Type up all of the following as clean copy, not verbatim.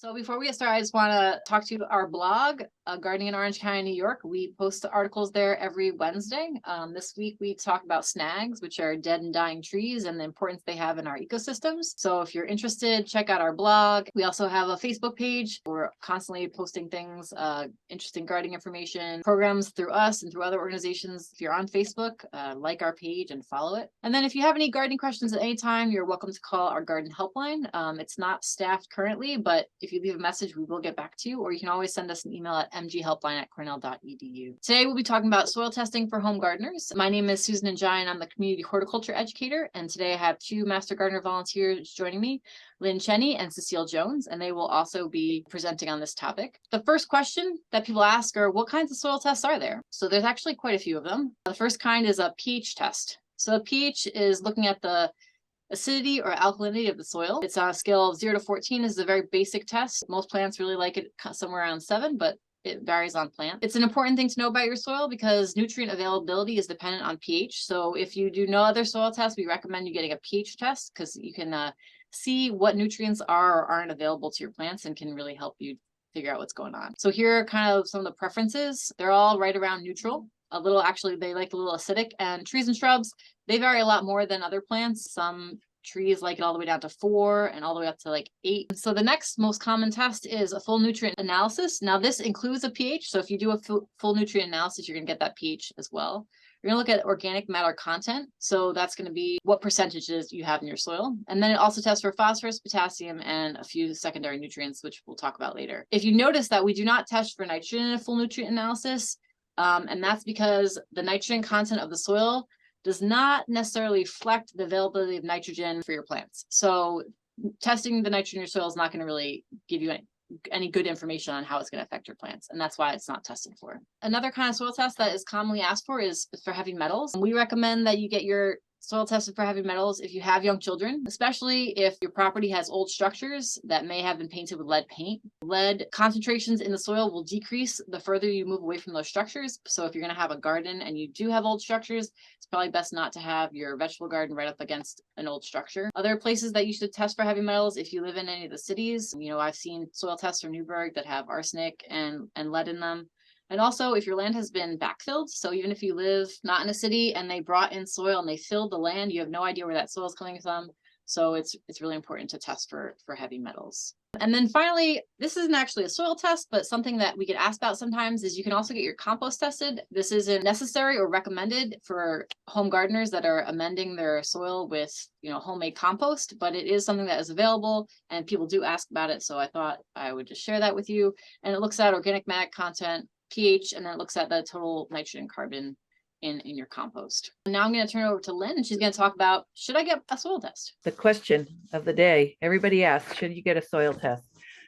So before we get started, I just want to talk to you our blog, Gardening in Orange County, New York. We post articles there every Wednesday. This week we talk about snags, which are dead and dying trees, and the importance they have in our ecosystems. So if you're interested, check out our blog. We also have a Facebook page. We're constantly posting things, interesting gardening information, programs through us and through other organizations. If you're on Facebook, like our page and follow it. And then if you have any gardening questions at any time, you're welcome to call our garden helpline. It's not staffed currently, but if you leave a message, we will get back to you, or you can always send us an email at mghelpline@cornell.edu. Today, we'll be talking about soil testing for home gardeners. My name is Susan Njai, and I'm the community horticulture educator. And today I have two Master Gardener volunteers joining me, Lynn Cheney and Cecile Jones, and they will also be presenting on this topic. The first question that people ask are, what kinds of soil tests are there? So there's actually quite a few of them. The first kind is a pH test. So a pH is looking at the acidity or alkalinity of the soil. It's on a scale of 0 to 14 is a very basic test. Most plants really like it somewhere around 7, but it varies on plant. It's an important thing to know about your soil because nutrient availability is dependent on pH. So if you do no other soil tests, we recommend you getting a pH test because you can see what nutrients are or aren't available to your plants and can really help you figure out what's going on. So here are kind of some of the preferences. They're all right around neutral. Actually, they like a little acidic, and trees and shrubs, they vary a lot more than other plants. Some trees like it all the way down to 4 and all the way up to like 8. So the next most common test is a full nutrient analysis. Now this includes a pH. So if you do a full nutrient analysis, you're going to get that pH as well. You're going to look at organic matter content. So that's going to be what percentages you have in your soil. And then it also tests for phosphorus, potassium, and a few secondary nutrients, which we'll talk about later. If you notice that we do not test for nitrogen in a full nutrient analysis, and that's because the nitrogen content of the soil does not necessarily reflect the availability of nitrogen for your plants. So testing the nitrogen in your soil is not going to really give you any good information on how it's going to affect your plants. And that's why it's not tested for. Another kind of soil test that is commonly asked for is for heavy metals. We recommend that you get your soil tested for heavy metals if you have young children, especially if your property has old structures that may have been painted with lead paint. Lead concentrations in the soil will decrease the further you move away from those structures. So if you're going to have a garden and you do have old structures, it's probably best not to have your vegetable garden right up against an old structure. Other places that you should test for heavy metals, if you live in any of the cities, I've seen soil tests for Newburgh that have arsenic and lead in them. And also if your land has been backfilled, so even if you live not in a city and they brought in soil and they filled the land, you have no idea where that soil is coming from. So it's really important to test for heavy metals. And then finally, this isn't actually a soil test, but something that we get asked about sometimes is you can also get your compost tested. This isn't necessary or recommended for home gardeners that are amending their soil with, homemade compost, but it is something that is available and people do ask about it. So I thought I would just share that with you. And it looks at organic matter content, pH, and then it looks at the total nitrogen carbon in your compost. Now I'm going to turn it over to Lynn, and she's going to talk about, should I get a soil test? The question of the day, everybody asks, should you get a soil test?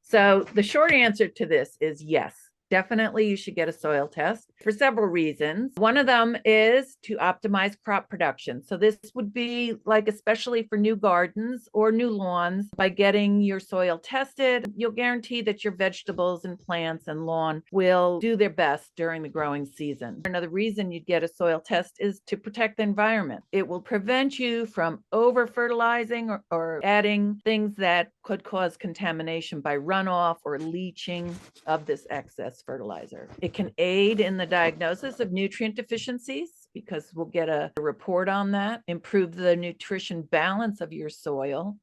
So the short answer to this is yes. Definitely you should get a soil test for several reasons. One of them is to optimize crop production. So this would be like, especially for new gardens or new lawns, by getting your soil tested, you'll guarantee that your vegetables and plants and lawn will do their best during the growing season. Another reason you'd get a soil test is to protect the environment. It will prevent you from over fertilizing or adding things that could cause contamination by runoff or leaching of this excess fertilizer. It can aid in the diagnosis of nutrient deficiencies because we'll get a report on that, improve the nutrition balance of your soil.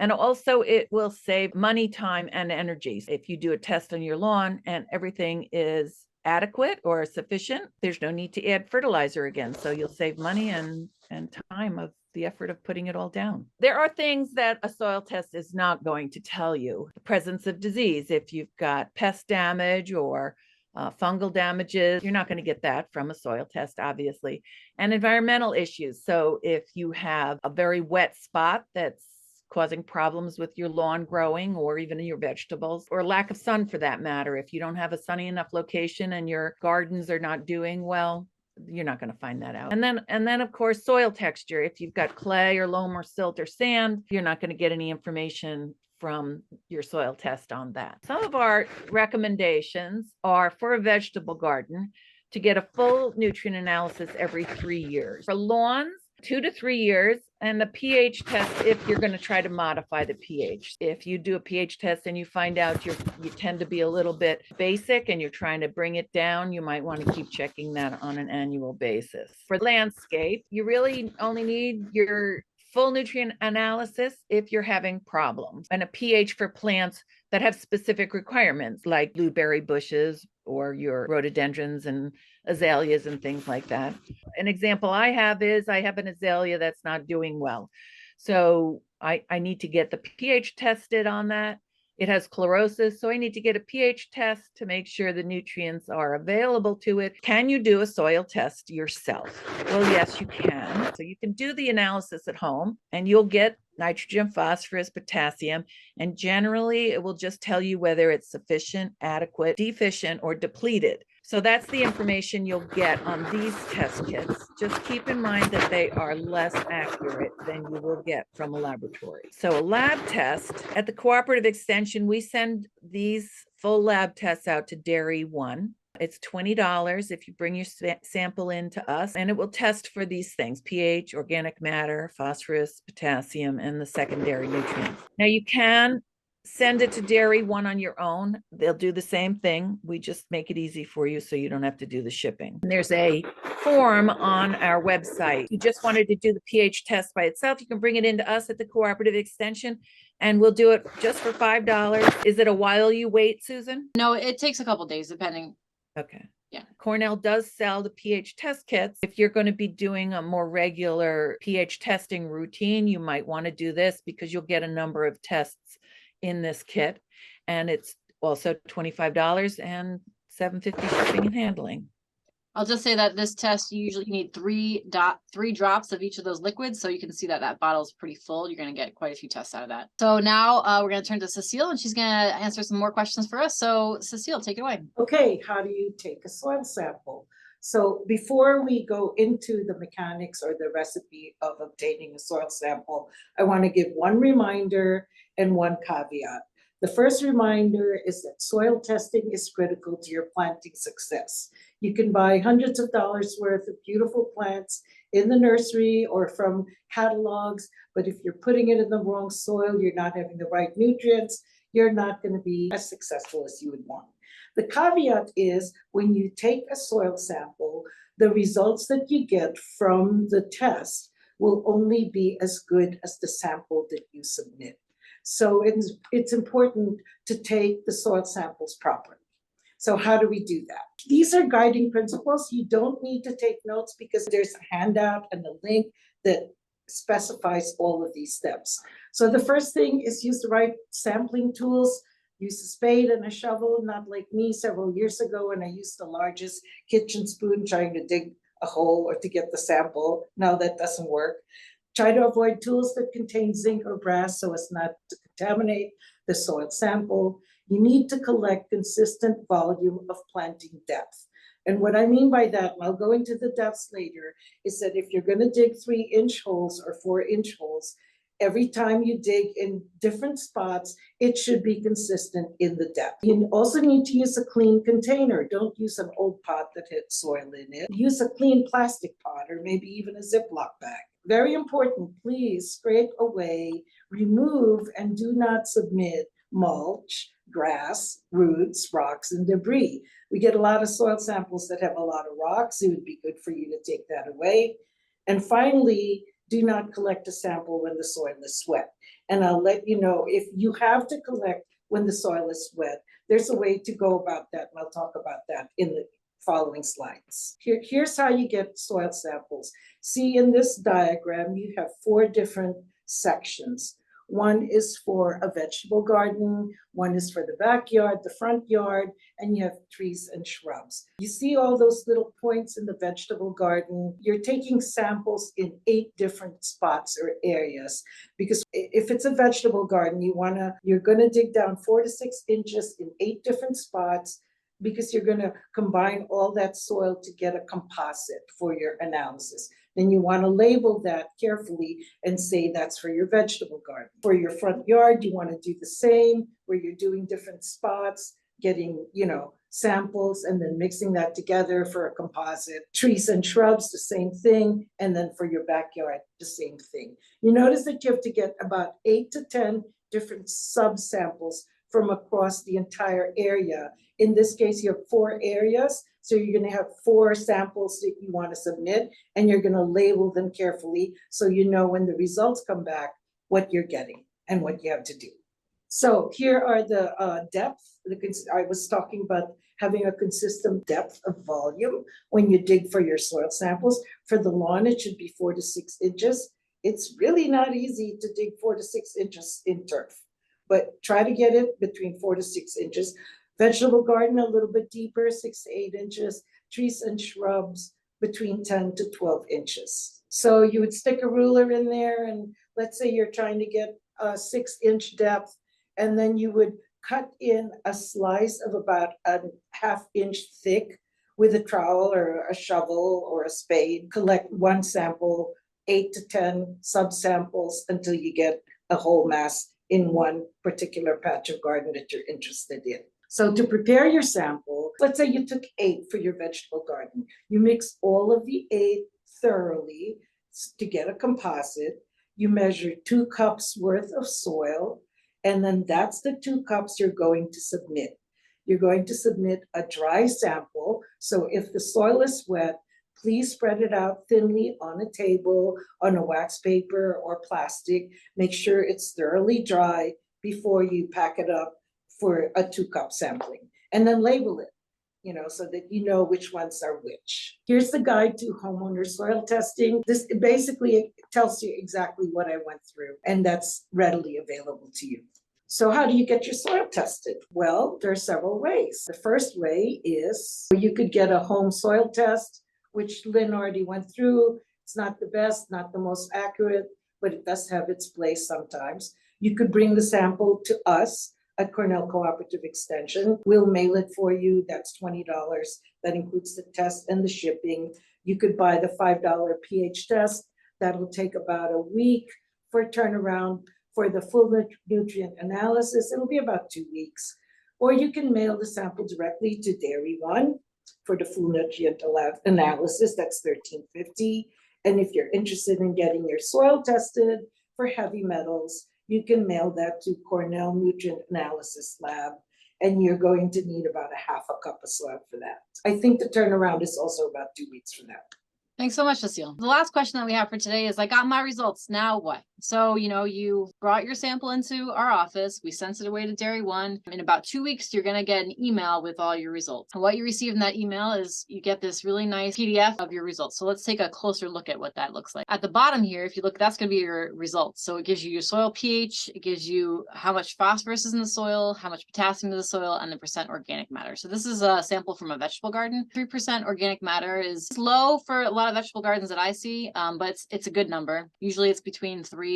And also it will save money, time, and energy. If you do a test on your lawn and everything is adequate or sufficient, there's no need to add fertilizer again. So you'll save money and time of the effort of putting it all down. There are things that a soil test is not going to tell you. The presence of disease, if you've got pest damage or fungal damages, you're not going to get that from a soil test, obviously. And environmental issues. So if you have a very wet spot that's causing problems with your lawn growing or even your vegetables, or lack of sun for that matter, if you don't have a sunny enough location and your gardens are not doing well, you're not going to find that out. And then of course, soil texture. If you've got clay or loam or silt or sand, you're not going to get any information from your soil test on that. Some of our recommendations are for a vegetable garden to get a full nutrient analysis every 3 years. For lawns, 2 to 3 years, and the pH test if you're going to try to modify the pH. If you do a pH test and you find out you tend to be a little bit basic and you're trying to bring it down, you might want to keep checking that on an annual basis. For landscape, you really only need your full nutrient analysis if you're having problems, and a pH for plants that have specific requirements like blueberry bushes or your rhododendrons and azaleas and things like that. An example I have is I have an azalea that's not doing well. So I need to get the pH tested on that. It has chlorosis, so I need to get a pH test to make sure the nutrients are available to it. Can you do a soil test yourself? Well, yes, you can. So you can do the analysis at home and you'll get nitrogen, phosphorus, potassium, and generally it will just tell you whether it's sufficient, adequate, deficient, or depleted. So that's the information you'll get on these test kits. Just keep in mind that they are less accurate than you will get from a laboratory. So a lab test at the Cooperative Extension, we send these full lab tests out to Dairy 1. It's $20 if you bring your sample in to us, and it will test for these things: pH, organic matter, phosphorus, potassium, and the secondary nutrients. Now you can send it to Dairy 1 on your own. They'll do the same thing. We just make it easy for you so you don't have to do the shipping. And there's a form on our website. If you just wanted to do the pH test by itself, you can bring it into us at the Cooperative Extension, and we'll do it just for $5. Is it a while you wait, Susan? No, it takes a couple days depending. Okay. Yeah. Cornell does sell the pH test kits. If you're going to be doing a more regular pH testing routine, you might want to do this because you'll get a number of tests in this kit, and it's also $25 and $7.50 shipping and handling. I'll just say that this test, you usually need three drops of each of those liquids. So you can see that that bottle is pretty full. You're going to get quite a few tests out of that. So now we're going to turn to Cecile, and she's going to answer some more questions for us. So Cecile, take it away. Okay, how do you take a soil sample? So before we go into the mechanics or the recipe of obtaining a soil sample, I want to give one reminder and one caveat. The first reminder is that soil testing is critical to your planting success. You can buy hundreds of dollars worth of beautiful plants in the nursery or from catalogs, but if you're putting it in the wrong soil, you're not having the right nutrients, you're not going to be as successful as you would want. The caveat is when you take a soil sample, the results that you get from the test will only be as good as the sample that you submit. So it's important to take the soil samples properly. So how do we do that? These are guiding principles. You don't need to take notes because there's a handout and a link that specifies all of these steps. So the first thing is use the right sampling tools. Use a spade and a shovel, not like me several years ago when I used the largest kitchen spoon trying to dig a hole or to get the sample. Now that doesn't work. Try to avoid tools that contain zinc or brass so as not to contaminate the soil sample. You need to collect consistent volume of planting depth. And what I mean by that, and I'll go into the depths later, is that if you're going to dig 3-inch holes or 4-inch holes, every time you dig in different spots, it should be consistent in the depth. You also need to use a clean container. Don't use an old pot that had soil in it. Use a clean plastic pot or maybe even a Ziploc bag. Very important, please scrape away, remove, and do not submit mulch, grass, roots, rocks, and debris. We get a lot of soil samples that have a lot of rocks. It would be good for you to take that away. And finally, do not collect a sample when the soil is wet. And I'll let you know if you have to collect when the soil is wet, there's a way to go about that. And I'll talk about that in the following slides. Here's how you get soil samples. See in this diagram, you have 4 different sections. One is for a vegetable garden, one is for the backyard, the front yard, and you have trees and shrubs. You see all those little points in the vegetable garden. You're taking samples in 8 different spots or areas, because if it's a vegetable garden, you're gonna dig down 4 to 6 inches in 8 different spots, because you're gonna combine all that soil to get a composite for your analysis. Then you want to label that carefully and say that's for your vegetable garden. For your front yard, you want to do the same, where you're doing different spots. getting, samples and then mixing that together for a composite. Trees and shrubs, the same thing. And then for your backyard, the same thing. You notice that you have to get about 8 to 10 different sub-samples from across the entire area. In this case, you have 4 areas. So you're going to have 4 samples that you want to submit, and you're going to label them carefully so you know when the results come back what you're getting and what you have to do. So here are the depth. I was talking about having a consistent depth of volume when you dig for your soil samples. For the lawn, it should be 4 to 6 inches. It's really not easy to dig 4 to 6 inches in turf, but try to get it between 4 to 6 inches. Vegetable garden, a little bit deeper, 6 to 8 inches. Trees and shrubs, between 10 to 12 inches. So you would stick a ruler in there, and let's say you're trying to get a 6-inch depth, and then you would cut in a slice of about a ½ inch thick with a trowel or a shovel or a spade. Collect 1 sample, 8 to 10 subsamples until you get a whole mass in one particular patch of garden that you're interested in. So to prepare your sample, let's say you took 8 for your vegetable garden. You mix all of the 8 thoroughly to get a composite. You measure 2 cups worth of soil, and then that's the 2 cups you're going to submit. You're going to submit a dry sample. So if the soil is wet, please spread it out thinly on a table, on a wax paper or plastic. Make sure it's thoroughly dry before you pack it up for a 2-cup sampling. And then label it, so that you know which ones are which. Here's the guide to homeowner soil testing. This basically tells you exactly what I went through, and that's readily available to you. So how do you get your soil tested? Well, there are several ways. The first way is you could get a home soil test, which Lynn already went through. It's not the best, not the most accurate, but it does have its place sometimes. You could bring the sample to us at Cornell Cooperative Extension. We'll mail it for you. That's $20. That includes the test and the shipping. You could buy the $5 pH test. That'll take about a week for turnaround. For the full nutrient analysis, it'll be about 2 weeks. Or you can mail the sample directly to Dairy One for the full nutrient analysis. That's $13.50. And if you're interested in getting your soil tested for heavy metals, you can mail that to Cornell Nutrient Analysis Lab, and you're going to need about a ½ cup of soil for that. I think the turnaround is also about 2 weeks for that. Thanks so much, Cecile. The last question that we have for today is, I got my results, now what? So, you brought your sample into our office, we sent it away to Dairy One. In about 2 weeks, you're gonna get an email with all your results. And what you receive in that email is you get this really nice PDF of your results. So let's take a closer look at what that looks like. At the bottom here, if you look, that's gonna be your results. So it gives you your soil pH, it gives you how much phosphorus is in the soil, how much potassium in the soil, and the % organic matter. So this is a sample from a vegetable garden. 3% organic matter is low for a lot of vegetable gardens that I see, but it's a good number. Usually it's between 3,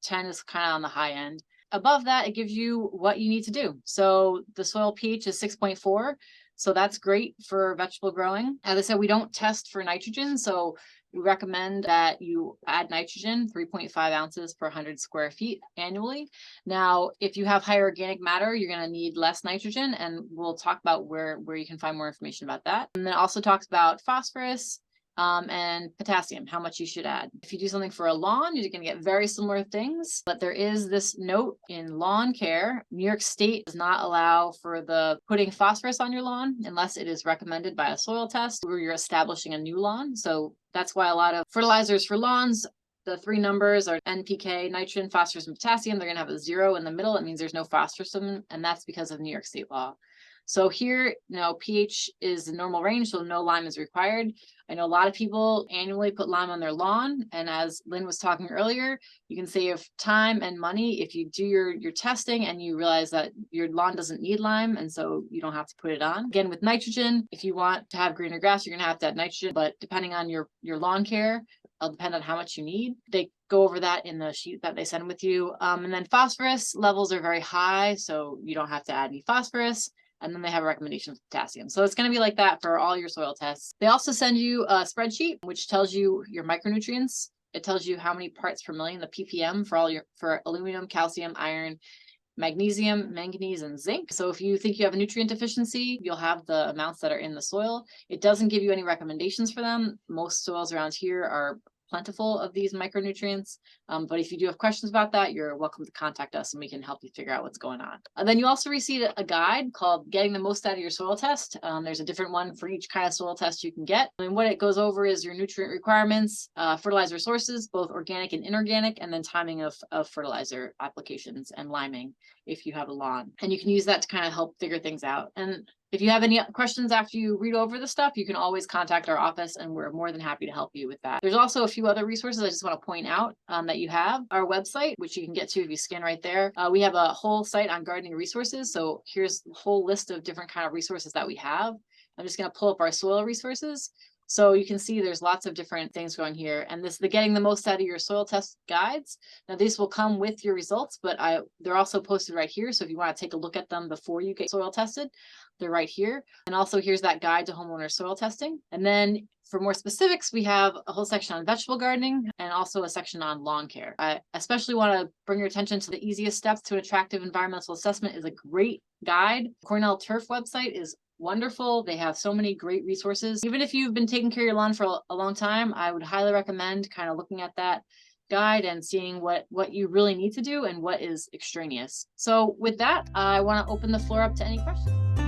10 is kind of on the high end. Above that, it gives you what you need to do. So the soil pH is 6.4. So that's great for vegetable growing. As I said, we don't test for nitrogen. So we recommend that you add nitrogen, 3.5 ounces per 100 square feet annually. Now, if you have higher organic matter, you're going to need less nitrogen. And we'll talk about where you can find more information about that. And then it also talks about phosphorus, and potassium, how much you should add. If you do something for a lawn, you're going to get very similar things, but there is this note in lawn care. New York State does not allow for the putting phosphorus on your lawn unless it is recommended by a soil test where you're establishing a new lawn. So that's why a lot of fertilizers for lawns, the 3 numbers are NPK, nitrogen, phosphorus, and potassium. They're going to have a 0 in the middle. It means there's no phosphorus in them, and that's because of New York State law. So here, pH is the normal range, so no lime is required. I know a lot of people annually put lime on their lawn, and as Lynn was talking earlier, you can save time and money if you do your testing and you realize that your lawn doesn't need lime, and so you don't have to put it on. Again, with nitrogen, if you want to have greener grass, you're gonna have to add nitrogen, but depending on your lawn care, it'll depend on how much you need. They go over that in the sheet that they send with you. And then phosphorus levels are very high, so you don't have to add any phosphorus. And then they have a recommendation for potassium. So it's going to be like that for all your soil tests. They also send you a spreadsheet, which tells you your micronutrients. It tells you how many parts per million, the ppm for aluminum, calcium, iron, magnesium, manganese, and zinc. So if you think you have a nutrient deficiency, you'll have the amounts that are in the soil. It doesn't give you any recommendations for them. Most soils around here are plentiful of these micronutrients. But if you do have questions about that, you're welcome to contact us and we can help you figure out what's going on. And then you also receive a guide called Getting the Most Out of Your Soil Test. There's a different one for each kind of soil test you can get. And what it goes over is your nutrient requirements, fertilizer sources, both organic and inorganic, and then timing of fertilizer applications and liming if you have a lawn. And you can use that to kind of help figure things out. And if you have any questions after you read over the stuff, you can always contact our office and we're more than happy to help you with that. There's also a few other resources I just want to point out that you have. Our website, which you can get to if you scan right there. We have a whole site on gardening resources. So here's a whole list of different kind of resources that we have. I'm just going to pull up our soil resources. So you can see there's lots of different things going here. And the Getting the Most Out of Your Soil Test guides. Now these will come with your results, but they're also posted right here. So if you want to take a look at them before you get soil tested, they're right here. And also here's that guide to homeowner soil testing. And then for more specifics, we have a whole section on vegetable gardening and also a section on lawn care. I especially want to bring your attention to the easiest steps to an attractive environmental assessment is a great guide. Cornell Turf website is wonderful. They have so many great resources. Even if you've been taking care of your lawn for a long time, I would highly recommend kind of looking at that guide and seeing what you really need to do and what is extraneous. So with that, I want to open the floor up to any questions.